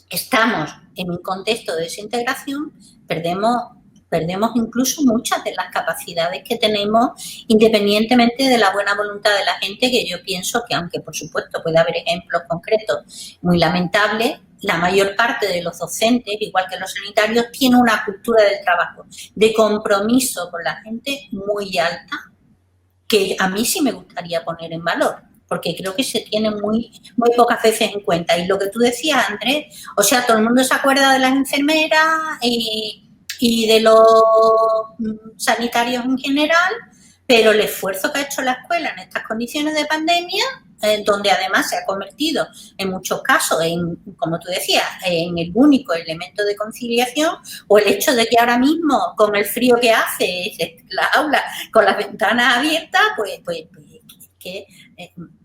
estamos en un contexto de desintegración, perdemos incluso muchas de las capacidades que tenemos, independientemente de la buena voluntad de la gente, que yo pienso que, aunque por supuesto puede haber ejemplos concretos muy lamentables, la mayor parte de los docentes, igual que los sanitarios, tiene una cultura del trabajo, de compromiso con la gente muy alta, que a mí sí me gustaría poner en valor, porque creo que se tiene muy pocas veces en cuenta. Y lo que tú decías, Andrés, o sea, todo el mundo se acuerda de las enfermeras y de los sanitarios en general, pero el esfuerzo que ha hecho la escuela en estas condiciones de pandemia donde además se ha convertido en muchos casos en, como tú decías, en el único elemento de conciliación, o el hecho de que ahora mismo, con el frío que hace la aula, con las ventanas abiertas, pues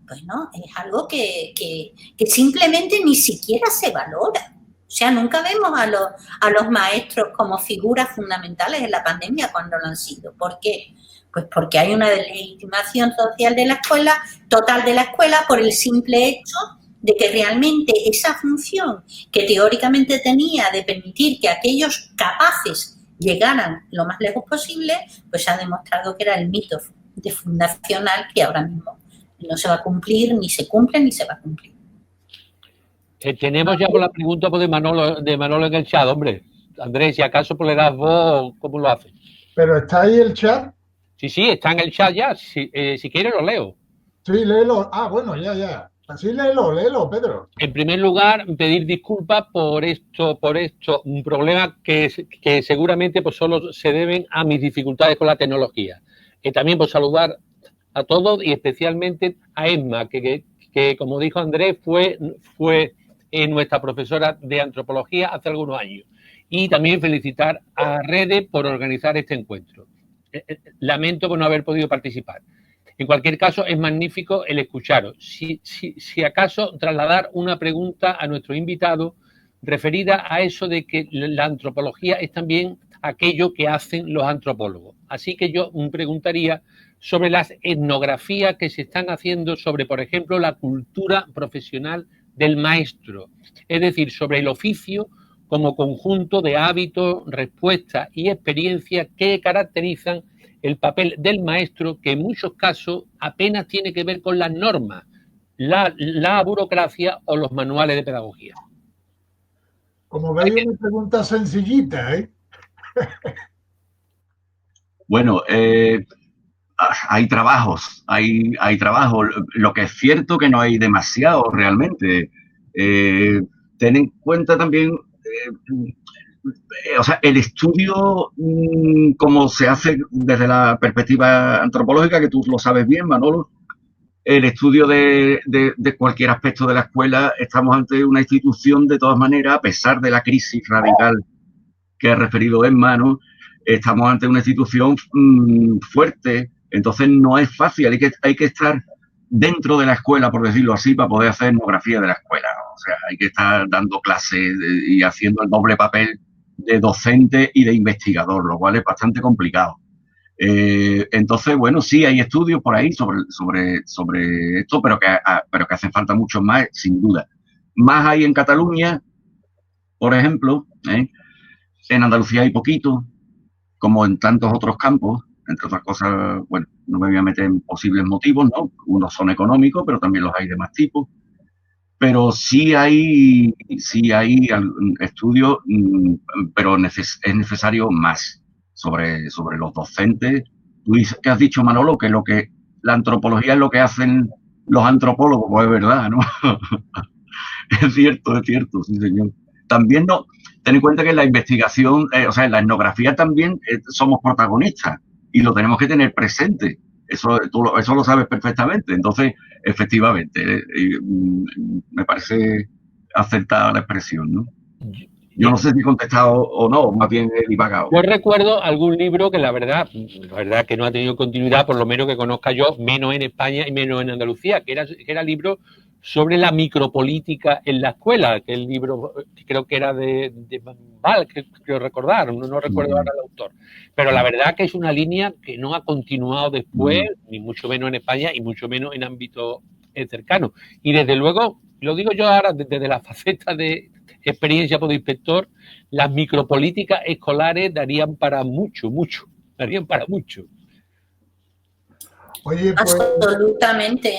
bueno, es algo que simplemente ni siquiera se valora. O sea, nunca vemos a los maestros como figuras fundamentales en la pandemia cuando lo han sido. ¿Por qué? Pues porque hay una deslegitimación social de la escuela, total de la escuela, por el simple hecho de que realmente esa función que teóricamente tenía de permitir que aquellos capaces llegaran lo más lejos posible, pues ha demostrado que era el mito fundacional que ahora mismo no se va a cumplir, ni se cumple, ni se va a cumplir. Tenemos ya por la pregunta de Manolo en el chat, hombre. Andrés, si acaso pues le das voz, ¿cómo lo haces? ¿Pero está ahí el chat? Sí, está en el chat ya. Si quieres lo leo. Sí, léelo. Ah, bueno, ya. Así léelo, Pedro. En primer lugar, pedir disculpas por esto, un problema que seguramente pues solo se deben a mis dificultades con la tecnología. También por saludar a todos y especialmente a Emma, que como dijo Andrés, fue nuestra profesora de antropología hace algunos años. Y también felicitar a Rede por organizar este encuentro. Lamento por no haber podido participar. En cualquier caso, es magnífico el escucharos. Si acaso trasladar una pregunta a nuestro invitado referida a eso de que la antropología es también aquello que hacen los antropólogos. Así que yo preguntaría sobre las etnografías que se están haciendo sobre, por ejemplo, la cultura profesional del maestro, es decir, sobre el oficio como conjunto de hábitos, respuestas y experiencias que caracterizan el papel del maestro, que en muchos casos apenas tiene que ver con las normas, la burocracia o los manuales de pedagogía. Como veis, una pregunta sencillita, ¿eh? Bueno, hay trabajos, hay trabajos. Lo que es cierto que no hay demasiado realmente. Ten en cuenta también, o sea, el estudio como se hace desde la perspectiva antropológica, que tú lo sabes bien, Manolo, el estudio de cualquier aspecto de la escuela, estamos ante una institución de todas maneras, a pesar de la crisis radical que ha referido Emma, ¿no? Estamos ante una institución fuerte, entonces no es fácil, hay que estar dentro de la escuela, por decirlo así, para poder hacer etnografía de la escuela, ¿no? O sea, hay que estar dando clases y haciendo el doble papel de docente y de investigador, lo cual es bastante complicado. Entonces, bueno, sí hay estudios por ahí sobre esto, pero que hacen falta mucho más, sin duda. Más hay en Cataluña, por ejemplo, en Andalucía hay poquito, como en tantos otros campos, entre otras cosas, bueno, no me voy a meter en posibles motivos, ¿no? Unos son económicos, pero también los hay de más tipos. Pero sí hay estudios, pero es necesario más sobre los docentes. Tú que has dicho, Manolo, que la antropología es lo que hacen los antropólogos, pues es verdad, ¿no? Es cierto, sí, señor. También ten en cuenta que en la investigación, o sea, en la etnografía también somos protagonistas y lo tenemos que tener presente. Eso lo sabes perfectamente. Entonces, efectivamente, me parece acertada la expresión, ¿no? Yo no sé si he contestado o no, más bien he divagado. Yo recuerdo algún libro que la verdad que no ha tenido continuidad, por lo menos que conozca yo, menos en España y menos en Andalucía, que era libro sobre la micropolítica en la escuela, que el libro creo que era de Val, creo recordar, no recuerdo ahora el autor. Pero la verdad que es una línea que no ha continuado después, ni mucho menos en España y mucho menos en ámbitos cercanos. Y desde luego, lo digo yo ahora desde la faceta de experiencia como inspector, las micropolíticas escolares darían para mucho. Oye, pues... Absolutamente,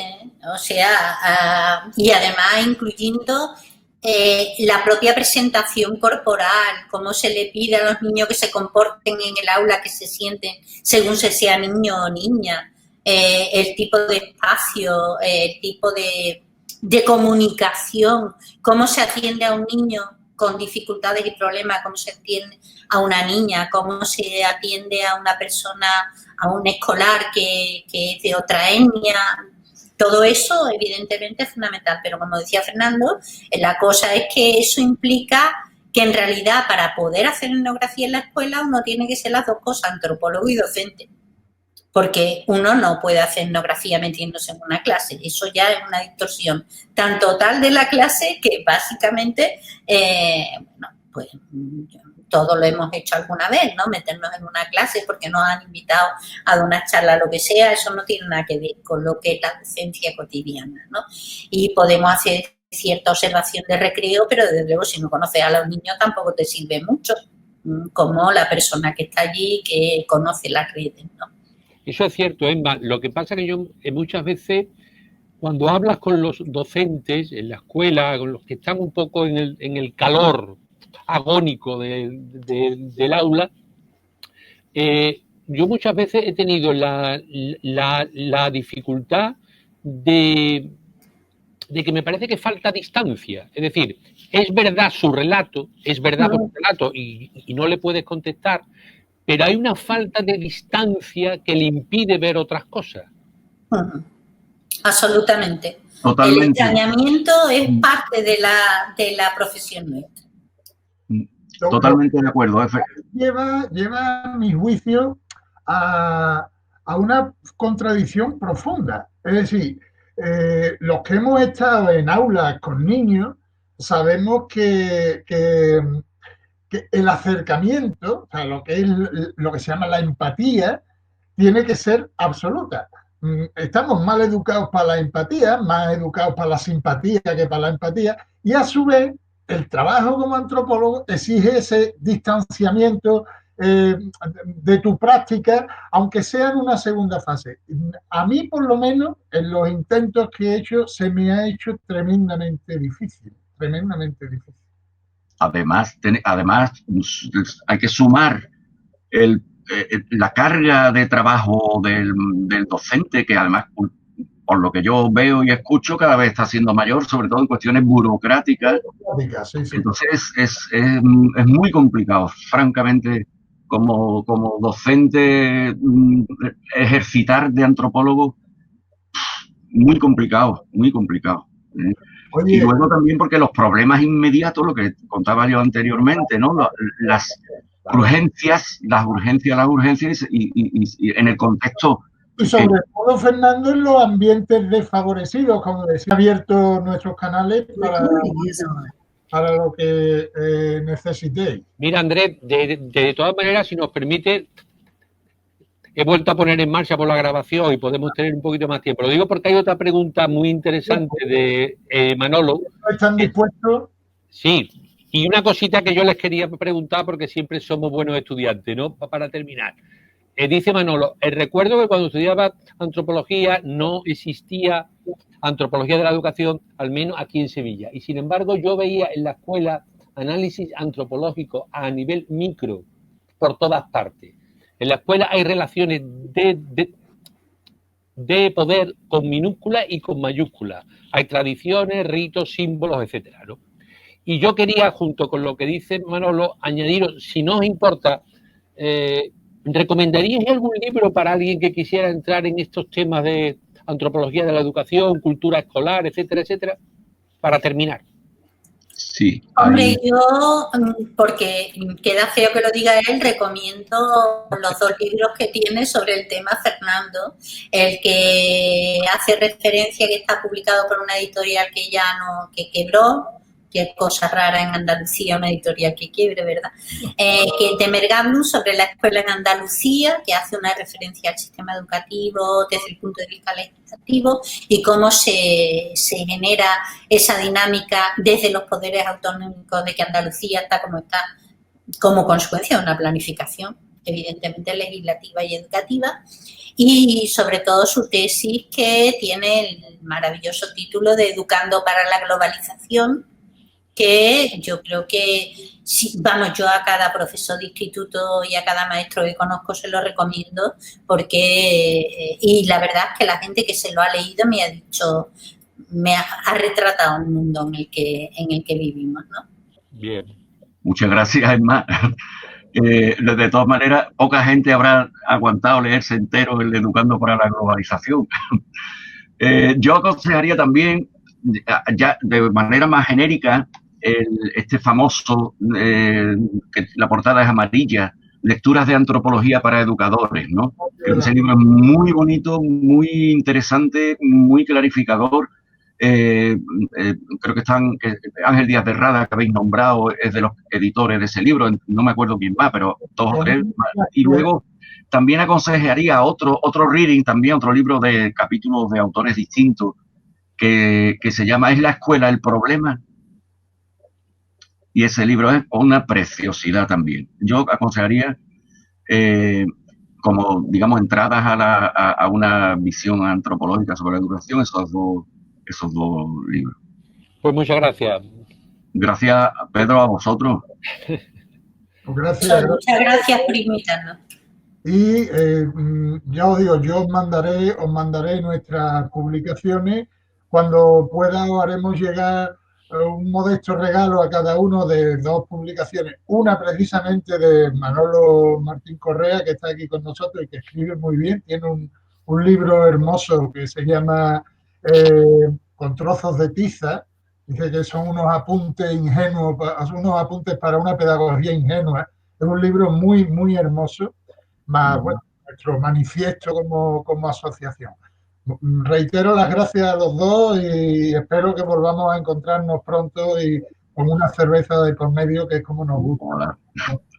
o sea, y además incluyendo la propia presentación corporal, cómo se le pide a los niños que se comporten en el aula, que se sienten según se sea niño o niña, el tipo de espacio, el tipo de comunicación, cómo se atiende a un niño con dificultades y problemas, cómo se atiende a una niña, cómo se atiende a una persona, a un escolar que es de otra etnia. todo eso, evidentemente, es fundamental, pero como decía Fernando, la cosa es que eso implica que en realidad para poder hacer etnografía en la escuela uno tiene que ser las dos cosas, antropólogo y docente, porque uno no puede hacer etnografía metiéndose en una clase, eso ya es una distorsión tan total de la clase que básicamente, bueno, pues todos lo hemos hecho alguna vez, ¿no? Meternos en una clase porque nos han invitado a dar una charla, lo que sea, eso no tiene nada que ver con lo que es la docencia cotidiana, ¿no? Y podemos hacer cierta observación de recreo, pero desde luego si no conoces a los niños tampoco te sirve mucho, como la persona que está allí que conoce las redes, ¿no? Eso es cierto, Emma. Lo que pasa es que yo muchas veces, cuando hablas con los docentes en la escuela, con los que están un poco en el calor agónico del aula, yo muchas veces he tenido la dificultad de que me parece que falta distancia. Es decir, es verdad su relato, es verdad su relato y no le puedes contestar, pero hay una falta de distancia que le impide ver otras cosas. Absolutamente. Totalmente. El extrañamiento es parte de la profesión nuestra. Totalmente de acuerdo. Lleva a mi juicio a una contradicción profunda. Es decir, los que hemos estado en aulas con niños sabemos que el acercamiento, o sea, lo que es lo que se llama la empatía, tiene que ser absoluta. Estamos mal educados para la empatía, más educados para la simpatía que para la empatía, y a su vez el trabajo como antropólogo exige ese distanciamiento de tu práctica, aunque sea en una segunda fase. A mí, por lo menos, en los intentos que he hecho, se me ha hecho tremendamente difícil, tremendamente difícil. Además, hay que sumar la carga de trabajo del docente, que además, por lo que yo veo y escucho, cada vez está siendo mayor, sobre todo en cuestiones burocráticas. Sí, sí. Entonces, es muy complicado, francamente, como docente, ejercitar de antropólogo, muy complicado, muy complicado. Oye, y luego también porque los problemas inmediatos, lo que contaba yo anteriormente, ¿no? Las urgencias y en el contexto. Y sobre todo, Fernando, en los ambientes desfavorecidos, como decía, abierto nuestros canales para lo que necesitéis. Mira, Andrés, de todas maneras, si nos permite, he vuelto a poner en marcha por la grabación y podemos tener un poquito más tiempo. Lo digo porque hay otra pregunta muy interesante de Manolo. ¿Están dispuestos? Sí, y una cosita que yo les quería preguntar, porque siempre somos buenos estudiantes, ¿no? Para terminar. Dice Manolo, recuerdo que cuando estudiaba antropología no existía antropología de la educación, al menos aquí en Sevilla. Y sin embargo, yo veía en la escuela análisis antropológico a nivel micro por todas partes. En la escuela hay relaciones de poder con minúsculas y con mayúsculas. Hay tradiciones, ritos, símbolos, etcétera, ¿no? Y yo quería, junto con lo que dice Manolo, añadiros, si no os importa, ¿recomendaríais algún libro para alguien que quisiera entrar en estos temas de antropología de la educación, cultura escolar, etcétera, etcétera? Para terminar. Sí. Hombre, yo, porque queda feo que lo diga él, recomiendo los dos libros que tiene sobre el tema Fernando. El que hace referencia, que está publicado por una editorial que quebró, que cosa rara en Andalucía, una editorial que quiebre, ¿verdad? Que es de Mergablu, sobre la escuela en Andalucía, que hace una referencia al sistema educativo desde el punto de vista legislativo y cómo se genera esa dinámica desde los poderes autonómicos de que Andalucía está como consecuencia de una planificación, evidentemente legislativa y educativa, y sobre todo su tesis, que tiene el maravilloso título de Educando para la Globalización, que yo creo que, yo a cada profesor de instituto y a cada maestro que conozco se lo recomiendo, porque, y la verdad es que la gente que se lo ha leído me ha dicho, me ha retratado el mundo en el que vivimos, ¿no? Bien. Muchas gracias, Emma. De todas maneras, poca gente habrá aguantado leerse entero el Educando para la Globalización. Yo aconsejaría también, ya de manera más genérica, este famoso, que la portada es amarilla, Lecturas de Antropología para Educadores, ¿no? Creo que ese libro es muy bonito, muy interesante, muy clarificador. Creo que Ángel Díaz de Rada, que habéis nombrado, es de los editores de ese libro, no me acuerdo quién va, pero 2 o 3. Y luego también aconsejaría otro reading, también otro libro de capítulos de autores distintos, que se llama ¿Es la escuela el problema? Y ese libro es una preciosidad también. Yo aconsejaría, como, digamos, entradas a una visión antropológica sobre la educación, esos dos libros. Pues muchas gracias. Gracias, Pedro, a vosotros. Gracias. Muchas gracias por invitarnos. Y ya os digo, yo os mandaré nuestras publicaciones. Cuando pueda os haremos llegar un modesto regalo a cada uno de 2 publicaciones. Una precisamente de Manolo Martín Correa, que está aquí con nosotros y que escribe muy bien. Tiene un libro hermoso que se llama Con trozos de tiza. Dice que son unos apuntes ingenuos, unos apuntes para una pedagogía ingenua. Es un libro muy, muy hermoso. Más, bueno, nuestro manifiesto como asociación. Reitero las gracias a los dos y espero que volvamos a encontrarnos pronto y con una cerveza de por medio, que es como nos gusta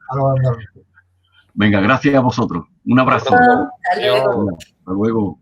a los andaluces. Venga, gracias a vosotros. Un abrazo. Hasta luego. Hasta luego.